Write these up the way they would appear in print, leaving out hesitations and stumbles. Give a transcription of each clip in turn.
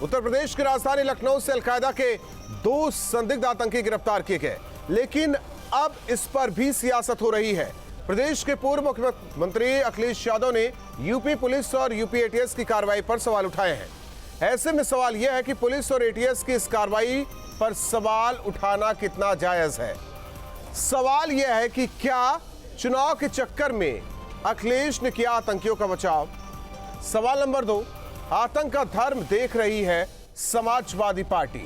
उत्तर प्रदेश की राजधानी लखनऊ से अलकायदा के 2 संदिग्ध आतंकी गिरफ्तार किए गए, लेकिन अब इस पर भी सियासत हो रही है। प्रदेश के पूर्व मुख्यमंत्री अखिलेश यादव ने यूपी पुलिस और यूपी एटीएस की कार्रवाई पर सवाल उठाए हैं। ऐसे में सवाल यह है कि पुलिस और एटीएस की इस कार्रवाई पर सवाल उठाना कितना जायज है। सवाल यह है कि क्या चुनाव के चक्कर में अखिलेश ने किया आतंकियों का बचाव। सवाल नंबर 2, आतंक का धर्म देख रही है समाजवादी पार्टी।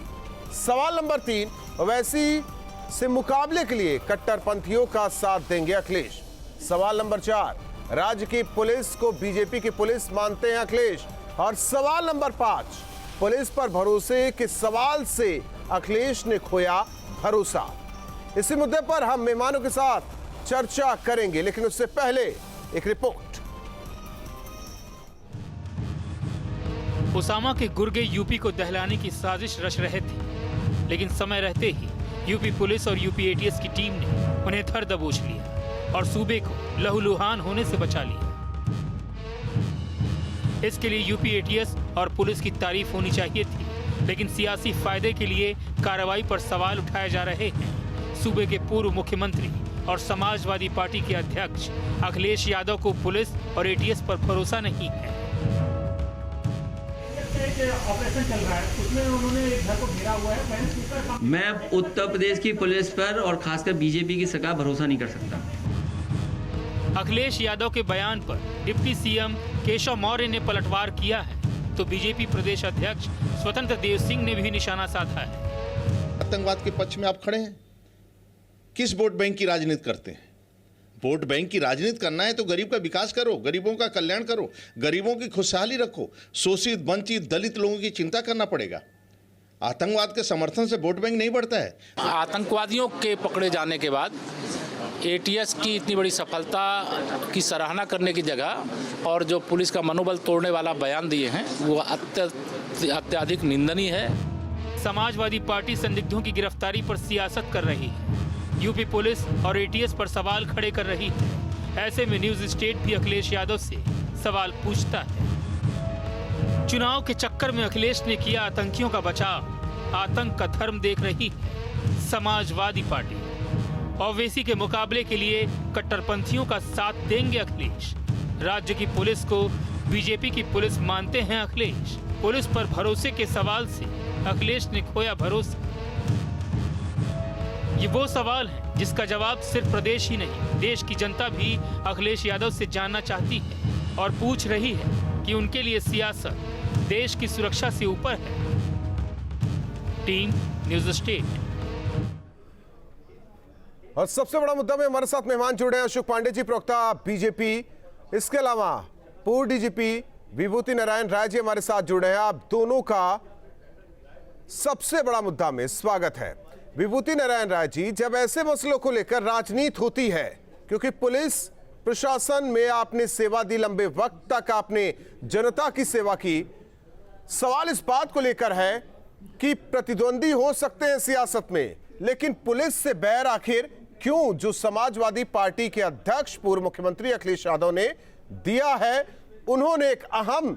सवाल नंबर 3, ओवैसी से मुकाबले के लिए कट्टरपंथियों का साथ देंगे अखिलेश। सवाल नंबर 4, राज्य की पुलिस को बीजेपी की पुलिस मानते हैं अखिलेश। और सवाल नंबर 5, पुलिस पर भरोसे के सवाल से अखिलेश ने खोया भरोसा। इसी मुद्दे पर हम मेहमानों के साथ चर्चा करेंगे, लेकिन उससे पहले एक रिपोर्ट। ओसामा के गुर्गे यूपी को दहलाने की साजिश रच रहे थे, लेकिन समय रहते ही यूपी पुलिस और यूपी एटीएस की टीम ने उन्हें धर दबोच लिया और सूबे को लहूलुहान होने से बचा लिया। इसके लिए यूपी एटीएस और पुलिस की तारीफ होनी चाहिए थी, लेकिन सियासी फायदे के लिए कार्रवाई पर सवाल उठाए जा रहे हैं। सूबे के पूर्व मुख्यमंत्री और समाजवादी पार्टी के अध्यक्ष अखिलेश यादव को पुलिस और एटीएस पर भरोसा नहीं है। ऑपरेशन चल रहा है, उसमें उन्होंने एक घर को घेरा हुआ है। मैं उत्तर प्रदेश की पुलिस पर और खासकर बीजेपी की सरकार भरोसा नहीं कर सकता। अखिलेश यादव के बयान पर डिप्टी सीएम केशव मौर्य ने पलटवार किया है, तो बीजेपी प्रदेश अध्यक्ष स्वतंत्र देव सिंह ने भी निशाना साधा है। आतंकवाद के पक्ष में आप खड़े हैं, किस वोट बैंक की राजनीति करते हैं? वोट बैंक की राजनीति करना है तो गरीब का विकास करो, गरीबों का कल्याण करो, गरीबों की खुशहाली रखो। शोषित, वंचित, दलित लोगों की चिंता करना पड़ेगा। आतंकवाद के समर्थन से वोट बैंक नहीं बढ़ता है। आतंकवादियों के पकड़े जाने के बाद एटीएस की इतनी बड़ी सफलता की सराहना करने की जगह और जो पुलिस का मनोबल तोड़ने वाला बयान दिए हैं वो अत्यधिक निंदनीय है। समाजवादी पार्टी संदिग्धों की गिरफ्तारी पर सियासत कर रही है, यूपी पुलिस और एटीएस पर सवाल खड़े कर रही है। ऐसे में न्यूज स्टेट भी अखिलेश यादव से सवाल पूछता है। चुनाव के चक्कर में अखिलेश ने किया आतंकियों का बचाव। आतंक का धर्म देख रही है समाजवादी पार्टी। ओवैसी के मुकाबले के लिए कट्टरपंथियों का साथ देंगे अखिलेश। राज्य की पुलिस को बीजेपी की पुलिस मानते हैं अखिलेश। पुलिस पर भरोसे के सवाल से अखिलेश ने खोया भरोसा। ये वो सवाल है जिसका जवाब सिर्फ प्रदेश ही नहीं, देश की जनता भी अखिलेश यादव से जानना चाहती है और पूछ रही है कि उनके लिए सियासत देश की सुरक्षा से ऊपर है। Team news state. और सबसे बड़ा मुद्दा में हमारे साथ मेहमान जुड़े हैं अशोक पांडे जी, प्रवक्ता बीजेपी। इसके अलावा पूर्व डीजीपी विभूति नारायण राय जी हमारे साथ जुड़े हैं। आप दोनों का सबसे बड़ा मुद्दा में स्वागत है। विभूति नारायण राय जी, जब ऐसे मसलों को लेकर राजनीति होती है, क्योंकि पुलिस प्रशासन में आपने सेवा दी, लंबे वक्त तक आपने जनता की सेवा की, सवाल इस बात को लेकर है कि प्रतिद्वंदी हो सकते हैं सियासत में, लेकिन पुलिस से बैर आखिर क्यों? जो समाजवादी पार्टी के अध्यक्ष पूर्व मुख्यमंत्री अखिलेश यादव ने दिया है, उन्होंने एक अहम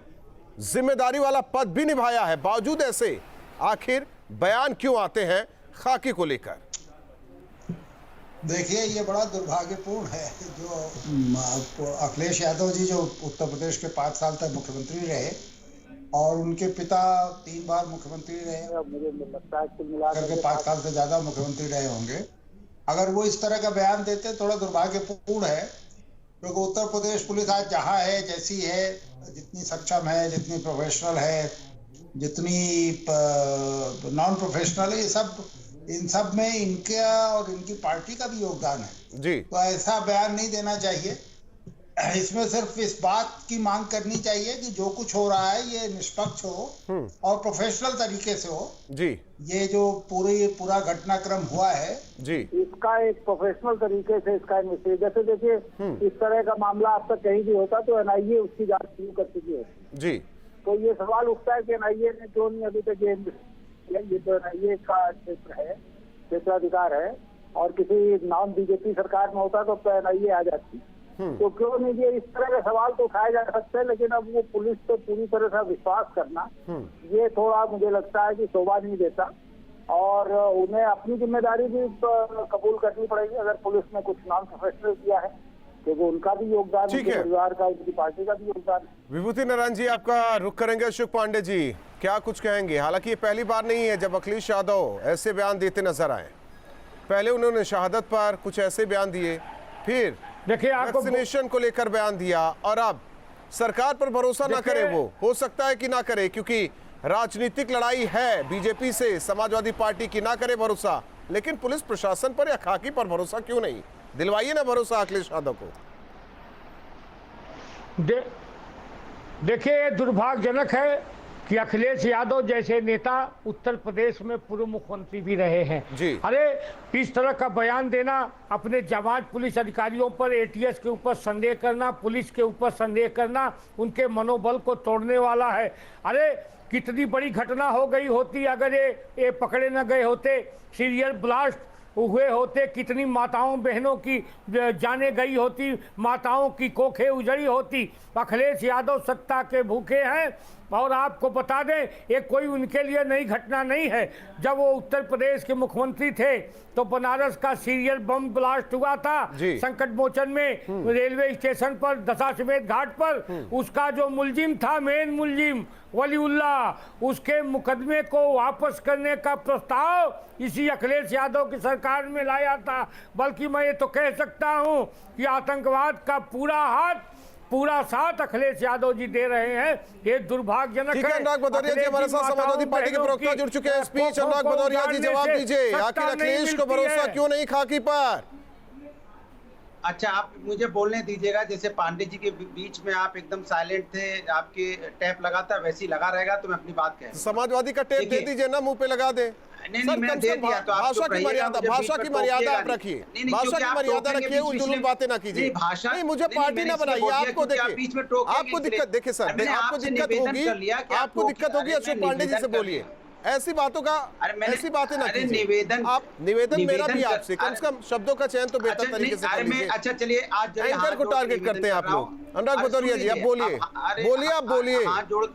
जिम्मेदारी वाला पद भी निभाया है, बावजूद ऐसे आखिर बयान क्यों आते हैं खाकी को लेकर? देखिए, ये बड़ा दुर्भाग्यपूर्ण है जो अखिलेश यादव जी जो उत्तर प्रदेश के 5 साल तक मुख्यमंत्री रहे और उनके पिता 3 बार मुख्यमंत्री रहे, मुझे लगता है कुल मिलाकर के 5 साल से ज्यादा मुख्यमंत्री रहे होंगे। अगर वो इस तरह का बयान देते थोड़ा दुर्भाग्यपूर्ण है, क्योंकि उत्तर प्रदेश पुलिस आज जहाँ है, जैसी है, जितनी सक्षम है, जितनी प्रोफेशनल है, जितनी नॉन प्रोफेशनल है, ये सब इन सब में इनका और इनकी पार्टी का भी योगदान है जी। तो ऐसा बयान नहीं देना चाहिए। इसमें सिर्फ इस बात की मांग करनी चाहिए कि जो कुछ हो रहा है ये निष्पक्ष हो और प्रोफेशनल तरीके से हो जी। ये जो पूरा घटनाक्रम हुआ है जी, इसका एक प्रोफेशनल तरीके से इसका मैसेज, जैसे देखिए इस तरह का मामला अब तक कहीं भी होता तो एनआईए उसकी जांच शुरू कर चुकी है जी। तो ये सवाल उठता है कि एनआईए ने क्यों नहीं अभी तक ये तो एनआईए का क्षेत्र है, क्षेत्राधिकार है, और किसी नॉन बीजेपी सरकार में होता तो एनआईए आ जाती। तो क्यों नहीं दिए, इस तरह के सवाल तो उठाए जा सकते हैं। लेकिन अब वो पुलिस पे पूरी तरह से विश्वास करना, ये थोड़ा मुझे लगता है कि शोभा नहीं देता, और उन्हें अपनी जिम्मेदारी भी कबूल करनी पड़ेगी। अगर पुलिस ने कुछ नॉन प्रोफेशनल किया है, क्योंकि उनका भी योगदान, उनके परिवार का, उनकी पार्टी का भी योगदान है। विभूति नारायण जी, आपका रुख करेंगे। अशोक पांडे जी, क्या कुछ कहेंगे? हालांकि ये पहली बार नहीं है जब अखिलेश यादव ऐसे बयान देते नजर आए। पहले उन्होंने शहादत पर कुछ ऐसे बयान दिए, फिर देखिए आपको वैक्सीनेशन को लेकर बयान दिया, और अब सरकार पर भरोसा ना करे। वो हो सकता है कि ना करे, क्योंकि राजनीतिक लड़ाई है बीजेपी से, समाजवादी पार्टी की, ना करे भरोसा। लेकिन पुलिस प्रशासन पर या खाकी पर भरोसा क्यों नहीं? दिलवाइए ना भरोसा अखिलेश यादव को। देखिए, दुर्भाग्यजनक है कि अखिलेश यादव जैसे नेता उत्तर प्रदेश में पूर्व मुख्यमंत्री भी रहे हैं जी। अरे इस तरह का बयान देना, अपने जाबाज पुलिस अधिकारियों पर, एटीएस के ऊपर संदेह करना, पुलिस के ऊपर संदेह करना, उनके मनोबल को तोड़ने वाला है। अरे कितनी बड़ी घटना हो गई होती अगर ये पकड़े न गए होते, सीरियल ब्लास्ट हुए होते, कितनी माताओं बहनों की जाने गई होती, माताओं की कोखें उजड़ी होती। अखिलेश यादव सत्ता के भूखे हैं, और आपको बता दें ये कोई उनके लिए नई घटना नहीं है। जब वो उत्तर प्रदेश के मुख्यमंत्री थे तो बनारस का सीरियल बम ब्लास्ट हुआ था संकट मोचन में, रेलवे स्टेशन पर, दशाश्वमेध घाट पर। उसका जो मुलजिम था, मेन मुलजिम वलीउल्लाह, उसके मुकदमे को वापस करने का प्रस्ताव इसी अखिलेश यादव की सरकार में लाया था। बल्कि मैं ये तो कह सकता हूँ कि आतंकवाद का पूरा साथ अखिलेश यादव जी दे रहे हैं। ये दुर्भाग्यजनक है। अनुराग भदौरिया जी हमारे साथ समाजवादी पार्टी के प्रवक्ता जुड़ चुके हैं। स्पीच अनुराग भदौरिया जी, जवाब दीजिए, आखिर अखिलेश को भरोसा क्यों नहीं खाकी पर? अच्छा, आप मुझे बोलने दीजिएगा। जैसे पांडे जी के बीच में आप एकदम साइलेंट थे, आपके टैप लगा था, वैसे ही लगा रहेगा, तो मैं अपनी बात कह। समाजवादी का टैप दे दीजिए ना, मुंह पे लगा दे। नहीं, मैं दे दिया, तो भाषा की मर्यादा आप रखिए, भाषा की मर्यादा रखिए, उल्लू बातें ना कीजिए। नहीं, मुझे पार्टी ना बनाइए। आपको देखिए, आपको दिक्कत, देखिए सर, आपको दिक्कत होगी अशोक पांडे जी से बोलिए। ऐसी बातों का, ऐसी बातें ना कीजिए। आप निवेदन मेरा भी आपसे, कम से कम शब्दों का चयन तो बेहतर तरीके से कर लीजिए। अच्छा चलिए, आज एंकर को टारगेट करते हैं आप लोग। अनुराग भदौरिया जी, आप बोलिए। हाथ जोड़,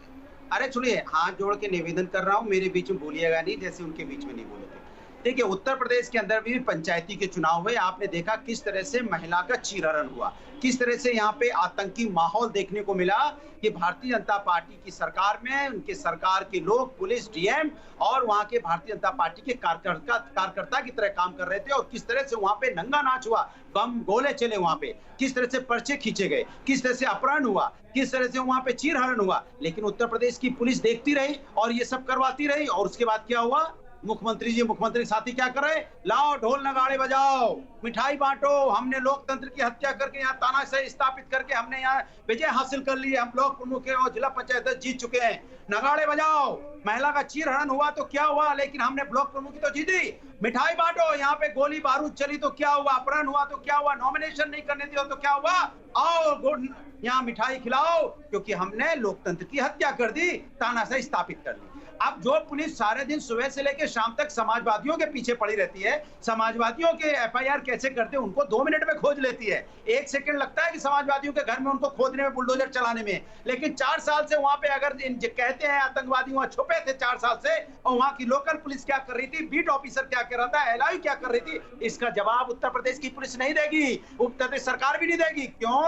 अरे सुनिए, हाथ जोड़ के निवेदन कर रहा हूँ, मेरे बीच में बोलिएगा नहीं, जैसे उनके बीच में नहीं बोले थे। देखिए, उत्तर प्रदेश के अंदर भी पंचायती के चुनाव हुए। आपने देखा किस तरह से महिला का चीरहरण हुआ, किस तरह से यहाँ पे आतंकी माहौल देखने को मिला कि भारतीय जनता पार्टी की सरकार में उनके सरकार के लोग, पुलिस, डीएम और वहाँ के भारतीय जनता पार्टी के कार्यकर्ता की तरह काम कर रहे थे। और किस तरह से वहाँ पे नंगा नाच हुआ, बम गोले चले वहाँ पे, किस तरह से पर्चे खींचे गए, किस तरह से अपहरण हुआ, किस तरह से वहाँ पे चीरहरण हुआ। लेकिन उत्तर प्रदेश की पुलिस देखती रही और ये सब करवाती रही। और उसके बाद क्या हुआ? मुख्यमंत्री साथी क्या कर रहे? लाओ ढोल नगाड़े बजाओ, मिठाई बांटो। हमने लोकतंत्र की हत्या करके, यहाँ तानाशाही स्थापित करके हमने यहाँ विजय हासिल कर ली है, हम ब्लॉक प्रमुख और जिला पंचायत जीत चुके हैं, नगाड़े बजाओ। महिला का चीरहरण हुआ तो क्या हुआ? लेकिन हमने ब्लॉक प्रमुख तो जीती। मिठाई बांटो, यहाँ पे गोली बारूद चली तो क्या हुआ? अपहरण हुआ तो क्या हुआ? नॉमिनेशन नहीं करने दिया तो क्या हुआ? आओ यहाँ मिठाई खिलाओ, क्योंकि हमने लोकतंत्र की हत्या कर दी, तानाशाही स्थापित कर ली। अब जो पुलिस सारे दिन सुबह से लेकर शाम तक समाजवादियों के पीछे पड़ी रहती है, समाजवादियों के एफआईआर कैसे करते हैं उनको 2 मिनट में खोज लेती है। 1 सेकंड लगता है कि समाजवादियों के घर में उनको खोदने में, बुलडोजर चलाने में। लेकिन 4 साल से वहां पे अगर कहते हैं आतंकवादी वहां छुपे थे 4 साल से, और वहां की लोकल पुलिस क्या कर रही थी, बीट ऑफिसर क्या कर रहा था, एलआई क्या कर रही थी, इसका जवाब उत्तर प्रदेश की पुलिस नहीं देगी, उत्तर प्रदेश सरकार भी नहीं देगी। क्यों?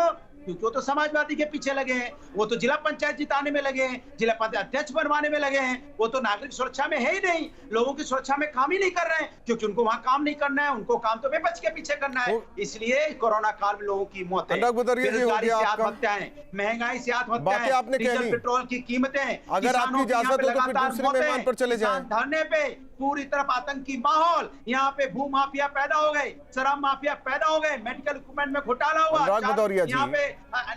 क्योंकि वो तो समाजवादी के पीछे लगे हैं, वो तो जिला पंचायत जिताने में लगे हैं, जिला पंचायत अध्यक्ष बनवाने में लगे हैं, वो तो नागरिक सुरक्षा में है ही नहीं, लोगों की सुरक्षा में काम ही नहीं कर रहे हैं, क्योंकि उनको वहां काम नहीं करना है, उनको काम तो विपक्ष के पीछे करना है। इसलिए कोरोना काल में लोगों की मौतें, बेरोजगारी से आत्महत्याएं, महंगाई से आत्महत्याएं, डीजल पेट्रोल की कीमतें, अगर आपकी इजाजत हो तो फिर दूसरे मेहमान पर चले जाएं। धरने पे पूरी तरफ आतंकी माहौल, यहाँ पे भू माफिया पैदा हो गए, शराब माफिया पैदा हो गए, मेडिकल इक्विपमेंट में घोटाला हुआ, यहाँ पे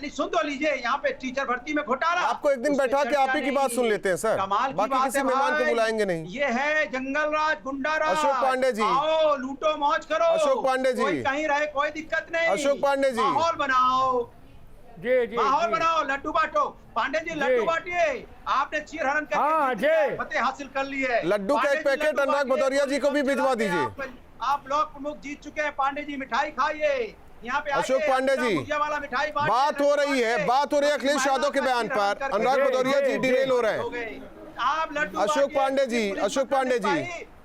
सुन तो लीजिए, यहाँ पे टीचर भर्ती में घोटाला। आपको एक दिन बैठा के आप ही की बात सुन लेते हैं सर, कमाल की बाकी किसी मेहमान को बुलाएंगे नहीं। ये है जंगल राज, गुंडा राज। अशोक पांडे जी, आओ लूटो मौज करो। अशोक पांडे जी, कोई कहीं रहे कोई दिक्कत नहीं। अशोक पांडे जी, माहौल बनाओ, जी माहौल बनाओ, लड्डू बांटो। पांडे जी लड्डू बांटिए, आपने चीरहरण करके फतेह हासिल कर ली है। लड्डू का एक पैकेट अनुराग भदौरिया जी को भी भिजवा दीजिए। आप ब्लॉक प्रमुख जीत चुके हैं, पांडे जी मिठाई खाइए, यहाँ पे अशोक पांडे जी, बात हो रही है अखिलेश यादव के बयान पर। अनुराग भदौरिया जी डिरेल हो रहे हैं। अशोक पांडे जी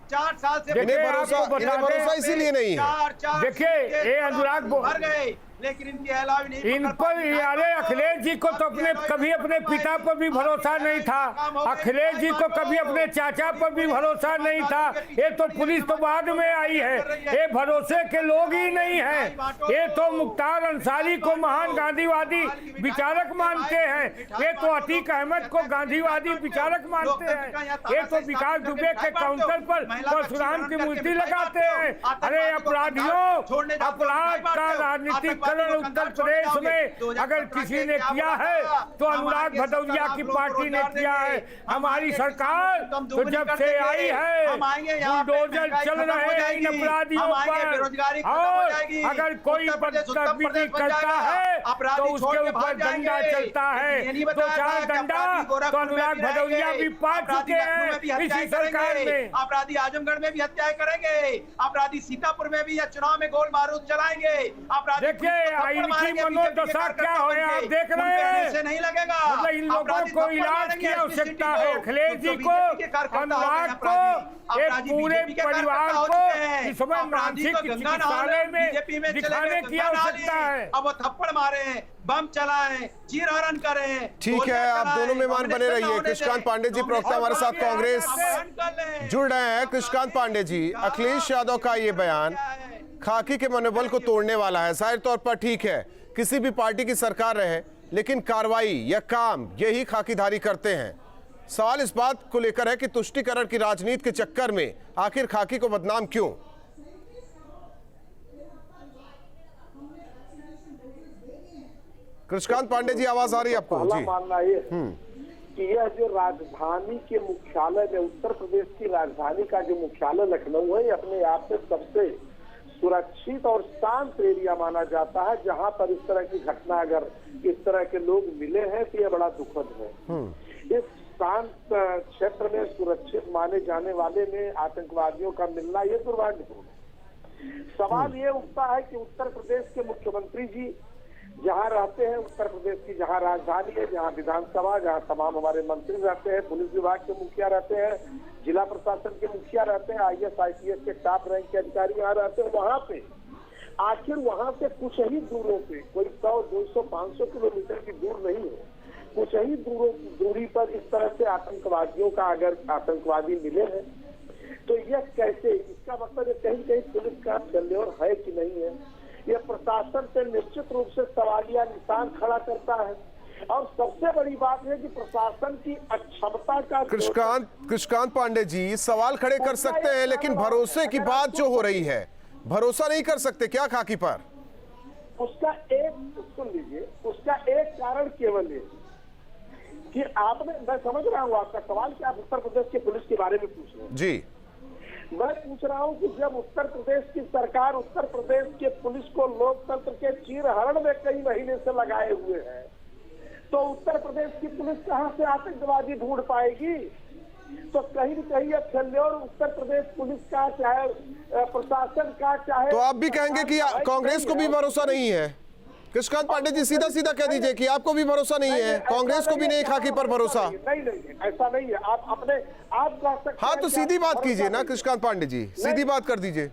4 साल से इन्हें भरोसा इसीलिए नहीं है। देखिए ये अनुराग भर गए, लेकिन इनके अलावा नहीं। इन पर अरे अखिलेश जी को तो कभी अपने पिता पर भी भरोसा नहीं था, अखिलेश जी को कभी अपने चाचा पर भी भरोसा नहीं था। ये तो पुलिस तो बाद में आई है, ये भरोसे के लोग ही नहीं है। ये तो मुख्तार अंसारी को महान गांधीवादी विचारक मानते हैं, ये तो अतीक अहमद को गांधीवादी विचारक मानते हैं, ये तो विकास दुबे के काउंटर पर परशुराम की मूर्ति लगाते हैं। अरे अपराधियों, अपराध का राजनीतिक उत्तर प्रदेश में अगर किसी ने किया है तो अनुराग भदौरिया की पार्टी ने किया है। हमारी सरकार तो जब से आई है बुलडोजर चल रहे हैं इन अपराधियों पर, और अगर कोई बदतमीजी करता है तो उसके ऊपर डंडा चलता है। 2-4 डंडा तो अनुराग भदौरिया भी पा चुके हैं इसी सरकार में। अपराधी आजमगढ़ में भी हत्याएं करेंगे, अपराधी सीतापुर में भी या चुनाव में गोल बारूद चलाएंगे। देखिए इनकी मनोदशा क्या हो आप देख रहे हैं, से नहीं लगेगा। मतलब इन लोगों को इलाज की आवश्यकता है। अखिलेश जी को, अनुराग को, एक पूरे परिवार को इस समय मानसिक चिकित्सालय में दिखाने की आवश्यकता है। अब वो थप्पड़ मारे, बम चलाएं, चीरहरण करें। ठीक है, आप दोनों मेहमान बने रहिए। कृष्णकांत पांडे जी प्रवक्ता हमारे साथ कांग्रेस जुड़ रहे हैं। कृष्णकांत पांडे जी, अखिलेश यादव का ये बयान खाकी के मनोबल को तोड़ने वाला है। जाहिर तौर पर ठीक है, किसी भी पार्टी की सरकार रहे, लेकिन कार्रवाई या काम यही खाकीधारी करते हैं। सवाल इस बात को लेकर है कि तुष्टीकरण की राजनीति के चक्कर में आखिर खाकी को बदनाम क्यों? कृष्णकांत पांडे जी, आवाज आ रही है आपको? जी, मानना ये कि यह जो राजधानी के मुख्यालय में, उत्तर प्रदेश की राजधानी का जो मुख्यालय लखनऊ है, अपने आप में सबसे सुरक्षित और शांत एरिया माना जाता है। जहां पर इस तरह की घटना, अगर इस तरह के लोग मिले हैं तो यह बड़ा दुखद है। इस शांत क्षेत्र में सुरक्षित माने जाने वाले में आतंकवादियों का मिलना ये दुर्भाग्यपूर्ण है। सवाल ये उठता है कि उत्तर प्रदेश के मुख्यमंत्री जी जहाँ रहते हैं, उत्तर प्रदेश की जहाँ राजधानी है, जहाँ विधानसभा, जहाँ तमाम हमारे मंत्री रहते हैं, पुलिस विभाग के मुखिया रहते हैं, जिला प्रशासन के मुखिया रहते हैं, IAS IPS के टॉप रैंक के अधिकारी यहाँ रहते हैं, वहाँ पे आखिर वहाँ से कुछ ही दूरों पे, कोई 100, 200, 500 किलोमीटर की दूर नहीं है, कुछ ही दूरी पर इस तरह से आतंकवादियों का अगर आतंकवादी मिले हैं तो यह कैसे, इसका मतलब कहीं कहीं पुलिस का फेल्योर है कि नहीं है, यह प्रशासन से निश्चित रूप से सवालिया निशान खड़ा करता है। और सबसे बड़ी बात है कि प्रशासन की अक्षमता का। कृष्णकांत पांडे जी, सवाल खड़े कर सकते हैं, लेकिन भरोसे की बात जो हो रही है, भरोसा नहीं कर सकते क्या खाकी पर? उसका एक, सुन लीजिए, उसका एक कारण केवल है कि आपने, मैं समझ रहा हूँ आपका सवाल कि आप उत्तर प्रदेश के पुलिस के बारे में पूछ रहे हैं। जी, मैं पूछ रहा हूँ कि जब उत्तर प्रदेश की सरकार उत्तर प्रदेश के पुलिस को लोकतंत्र के चीरहरण में कई महीने से लगाए हुए है, तो उत्तर प्रदेश की पुलिस कहाँ से आतंकवादी ढूंढ पाएगी? तो कहीं न कहीं यह फेल्योर उत्तर प्रदेश पुलिस का, चाहे प्रशासन का, चाहे, तो आप भी कहेंगे कि कांग्रेस को भी भरोसा नहीं है? कृष्णकांत पांडे जी, सीधा सीधा कह दीजिए कि आपको भी भरोसा नहीं है, कांग्रेस को भी नहीं खाकी पर भरोसा? नहीं, ऐसा नहीं है। आप अपने आप कह सकते हैं। हाँ, तो सीधी बात कीजिए ना कृष्णकांत पांडे जी, सीधी बात कर दीजिए।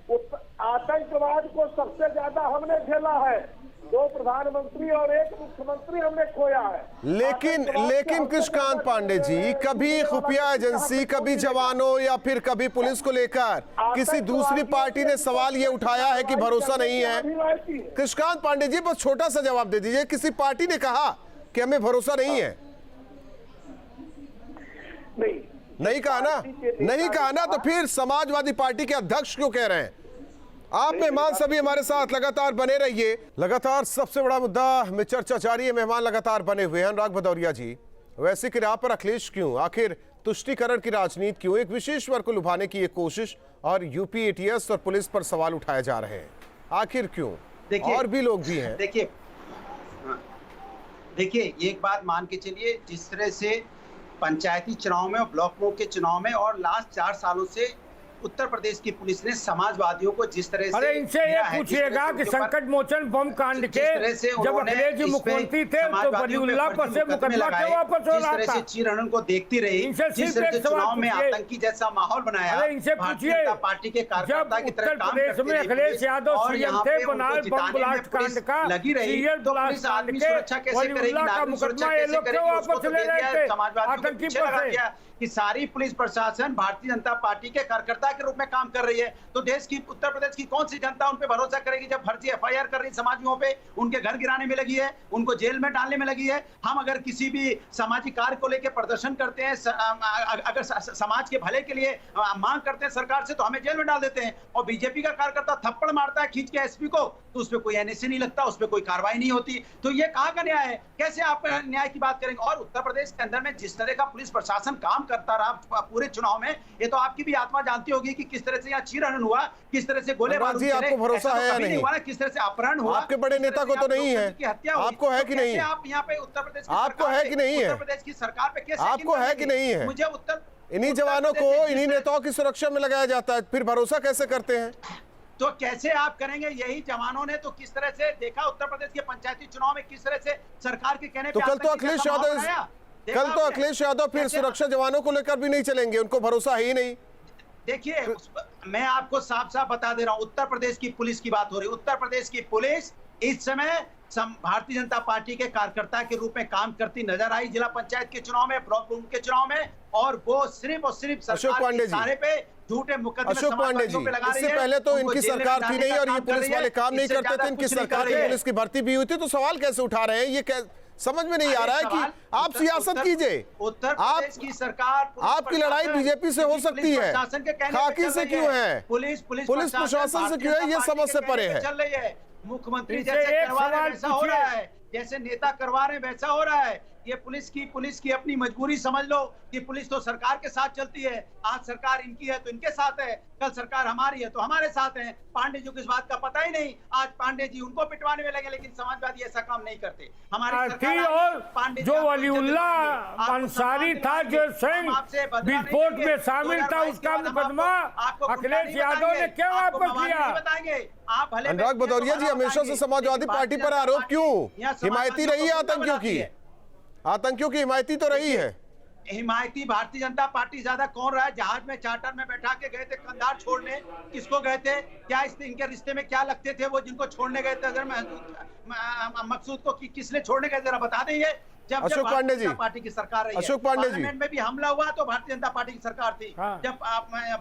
आतंकवाद को सबसे ज्यादा हमने झेला है, 2 प्रधानमंत्री और 1 मुख्यमंत्री हमने खोया है। लेकिन कृष्णकांत पांडे जी, कभी खुफिया एजेंसी, कभी जवानों या फिर कभी पुलिस को लेकर किसी दूसरी पार्टी ने सवाल ये उठाया है कि भरोसा नहीं है? कृष्णकांत पांडे जी, बस छोटा सा जवाब दे दीजिए, किसी पार्टी ने कहा कि हमें भरोसा नहीं है? नहीं कहा ना? नहीं कहा ना, तो फिर समाजवादी पार्टी के अध्यक्ष क्यों कह रहे हैं? आप मेहमान सभी हमारे साथ लगातार बने रहिए। लगातार सबसे बड़ा मुद्दा में चर्चा जारी है, मेहमान लगातार बने हुए हैं। अनुराग भदौरिया जी, वैसे की राह पर अखिलेश क्यों? आखिर तुष्टीकरण की राजनीति क्यों? एक विशेष वर्ग को लुभाने की एक कोशिश, और यूपी ATS और पुलिस पर सवाल उठाए जा रहे हैं, आखिर क्यों? और भी लोग भी हैं। देखिए एक बात मान के चलिए, जिस तरह से पंचायती चुनाव में और ब्लॉकों के चुनाव में और लास्ट 4 सालों से उत्तर प्रदेश की पुलिस ने समाजवादियों को जिस तरह से अरे इनसे ये पूछिएगा कि संकट मोचन बम कांड के जब अखिलेश जी मुख्यमंत्री थे तो वलीउल्लाह पर से मुकदमा क्यों वापस हो रहा था? चीरहरण को देखती रही, जिस तरह से चुनाव में आतंकी जैसा माहौल बनाया, इनसे पूछिए पार्टी के कार्यकर्ता की तरह काम प्रदेश में अखिलेश यादव सीएम थे, बनारस बम ब्लास्ट कांड का लगी रही, तो पुलिस आदमी सुरक्षा कैसे करेगी, नागरिक सुरक्षा कैसे करेगी, उसको तो दे दिया समाजवादियों को पीछे लगा दिया कि सारी पुलिस प्रशासन भारतीय जनता पार्टी के कार्यकर्ता के रूप में काम कर रही है। तो देश की, उत्तर प्रदेश की कौन सी जनता उन पे भरोसा करेगी जब फर्जी एफआईआर कर रही समाजियों पे, उनके घर गिराने में लगी है, उनको जेल में डालने में लगी है। हम अगर किसी भी सामाजिक कार्य को लेकर प्रदर्शन करते हैं, अगर समाज के भले के लिए मांग करते हैं सरकार से, तो हमें जेल में डाल देते हैं। और बीजेपी का कार्यकर्ता थप्पड़ मारता है खींच के एसपी को, तो उस पर कोई एनएसए नहीं लगता, उस पर कोई कार्रवाई नहीं होती। तो ये कहाँ का न्याय है? कैसे आप न्याय की बात करेंगे? और उत्तर प्रदेश के अंदर में जिस तरह का पुलिस प्रशासन काम करता रहा पूरे चुनाव में, ये तो आपकी भी आत्मा जानती होगी कि किस तरह से यहाँ चीरहरण हुआ, किस तरह से गोले बारूद चले, आपको भरोसा है या नहीं हुआ, किस तरह से अपहरण हुआ। आपके बड़े नेता को तो नहीं है, आपको है कि नहीं? आप यहाँ पे उत्तर प्रदेश आपको है कि नहीं है? उत्तर प्रदेश की सरकार पे कैसे आपको है कि नहीं है? मुझे उत्तर, इन्हीं जवानों को, इन्हीं नेताओं की सुरक्षा में लगाया जाता है, फिर भरोसा कैसे करते हैं? तो कैसे आप करेंगे? यही जवानों ने तो किस तरह से देखा उत्तर प्रदेश के पंचायती चुनाव में, किस तरह से सरकार के कहने तो कल तो अखिलेश यादव फिर सुरक्षा जवानों को लेकर भी नहीं चलेंगे, उनको भरोसा है ही नहीं। देखिए, मैं आपको साफ साफ बता दे रहा हूं, उत्तर प्रदेश की पुलिस की बात हो रही है। उत्तर प्रदेश की पुलिस इस समय भारतीय जनता पार्टी के कार्यकर्ता के रूप में काम करती नजर आई जिला पंचायत के चुनाव में, ब्लॉक के चुनाव में, और वो सिर्फ और सिर्फ सरकार के इशारे पे झूठे मुकदमे अशोक पांडे जी, इससे पहले तो इनकी सरकार थी नहीं और ये पुलिस वाले काम नहीं करते थे, इनकी सरकार की पुलिस की भर्ती भी हुई थी, तो सवाल कैसे उठा रहे हैं? ये समझ में नहीं आ रहा है कि आप सियासत कीजिए। उत्तर प्रदेश की सरकार, आपकी लड़ाई बीजेपी से हो सकती है, खाकी से क्यों है, पुलिस प्रशासन से क्यों है, ये समझ से परे है। चल रही है, मुख्यमंत्री जैसे करवा रहे वैसा हो रहा है, जैसे नेता करवा रहे वैसा हो रहा है। ये पुलिस की अपनी मजबूरी समझ लो कि पुलिस तो सरकार के साथ चलती है। आज सरकार इनकी है तो इनके साथ है, कल सरकार हमारी है तो हमारे साथ है। पांडे जी को इस बात का पता ही नहीं, आज पांडे जी उनको पिटवाने में लगे, लेकिन समाजवादी ऐसा काम नहीं करते। हमारी सरकार जो वलीउल्लाह अंसारी था, जो स्वयं विस्फोट में शामिल था, उसका मुकदमा अखिलेश यादव ने क्यों वापस लिया? बताएंगे आप। अनुराग भदौरिया जी, हमेशा से समाजवादी पार्टी पर आरोप क्यों? हिमायती रही है आतंकियों की, आतंकियों की हिमायती तो रही है। हिमायती भारतीय जनता पार्टी ज्यादा कौन रहा है? जहाज में चार्टर में बैठा के गए थे कंधार छोड़ने, किसको गए थे? क्या इनके रिश्ते में क्या लगते थे वो जिनको छोड़ने गए थे? अगर मकसूद को किसने छोड़ने गए जरा बता देंगे। जब अशोक पांडे जी, पार्टी की सरकार रही है, अशोक पांडे जी में भी हमला हुआ तो भारतीय जनता पार्टी की सरकार थी। जब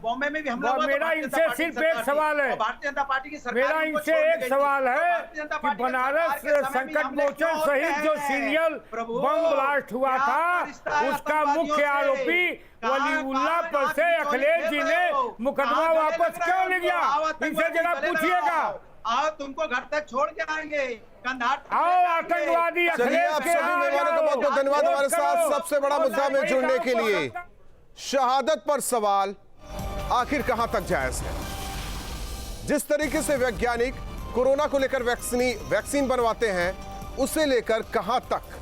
बॉम्बे में भी हमला हुआ, मेरा इनसे सिर्फ एक सवाल है, भारतीय जनता पार्टी की सरकार, मेरा इनसे एक सवाल है कि बनारस संकट मोचन सहित जो सीरियल बम ब्लास्ट हुआ था, उसका मुख्य आरोपी वलीउल्लाह पर से अखिलेश जी ने मुकदमा वापस क्यों ले लिया? इनसे जरा पूछिएगा। आओ, तुमको घर तक छोड़ के आएंगे कंधार। आओ, आतंकवादी अखिलेश के बहुत बहुत धन्यवाद हमारे साथ सबसे बड़ा मुद्दा में जुड़ने के लिए। शहादत पर सवाल आखिर कहां तक जायज है? जिस तरीके से वैज्ञानिक कोरोना को लेकर वैक्सीन बनवाते हैं, उसे लेकर कहां तक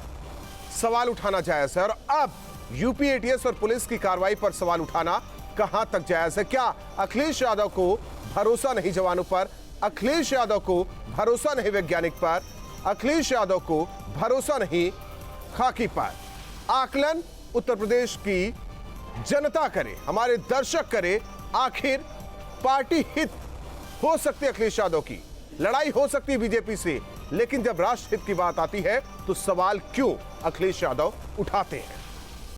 सवाल उठाना जायज है? और अब यूपी एटीएस और पुलिस की कार्रवाई पर सवाल उठाना कहां तक जायज है? क्या अखिलेश यादव को भरोसा नहीं जवानों पर, अखिलेश यादव को भरोसा नहीं वैज्ञानिक पर, अखिलेश यादव को भरोसा नहीं खाकी पर? आकलन उत्तर प्रदेश की जनता करे, हमारे दर्शक करे। आखिर पार्टी हित हो सकती है अखिलेश यादव की, लड़ाई हो सकती है बीजेपी से, लेकिन जब राष्ट्र हित की बात आती है तो सवाल क्यों अखिलेश यादव उठाते हैं?